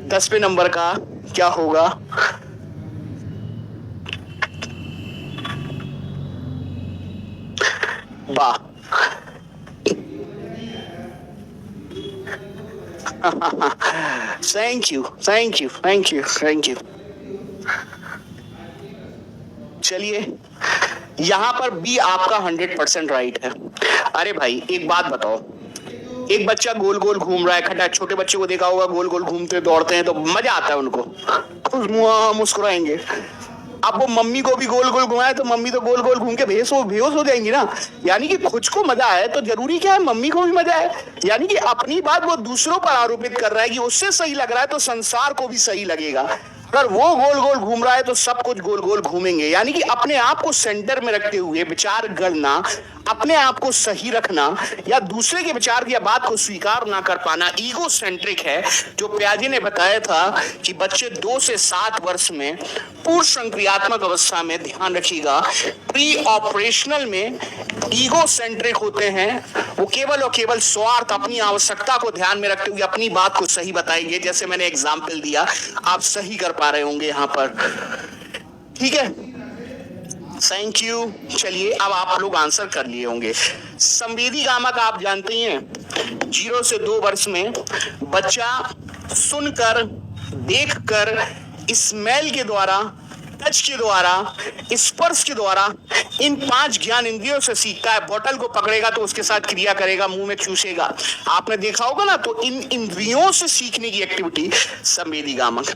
10वें नंबर का क्या होगा? बा। Thank you thank you thank you thank you. चलिए, यहां पर बी आपका 100% राइट है। अरे भाई एक बात बताओ, एक बच्चा गोल गोल घूम रहा है, खटा छोटे बच्चे को देखा होगा गोल गोल घूमते दौड़ते हैं तो मजा आता है उनको, मुस्कुराएंगे। अब वो मम्मी को भी गोल गोल घुमाए तो मम्मी तो गोल गोल घूम के बेहोश हो जाएंगी ना। यानी कि खुद को मजा आए तो जरूरी क्या है, मम्मी को भी मजा आए। यानी कि अपनी बात वो दूसरों पर आरोपित कर रहा है कि उससे सही लग रहा है तो संसार को भी सही लगेगा। अगर वो गोल गोल घूम रहा है तो सब कुछ गोल गोल घूमेंगे। यानी कि अपने आप को सेंटर में रखते हुए विचार गढ़ना, अपने आप को सही रखना या दूसरे के विचार या बात को स्वीकार ना कर पाना ईगो सेंट्रिक है। जो प्याजे ने बताया था कि बच्चे 2 से 7 वर्ष में पूर्व संक्रियात्मक अवस्था में, ध्यान रखिएगा, प्री ऑपरेशनल में ईगो सेंट्रिक होते हैं। वो केवल और केवल स्वार्थ, अपनी आवश्यकता को ध्यान में रखते हुए अपनी बात को सही बताएंगे। जैसे मैंने एग्जाम्पल दिया, आप सही कर पा रहे होंगे यहां पर। ठीक है, थैंक यू। चलिए, अब आप लोग आंसर कर लिए होंगे। संवेदी गामक आप जानते ही हैं, 0 से 2 वर्ष में बच्चा सुनकर, देखकर, स्मेल के द्वारा, टच के द्वारा, स्पर्श के द्वारा, इन 5 ज्ञान इंद्रियों से सीखता है। बोतल को पकड़ेगा तो उसके साथ क्रिया करेगा, मुंह में चूसेगा, आपने देखा होगा ना। तो इन इंद्रियों से सीखने की एक्टिविटी संवेदी गामक।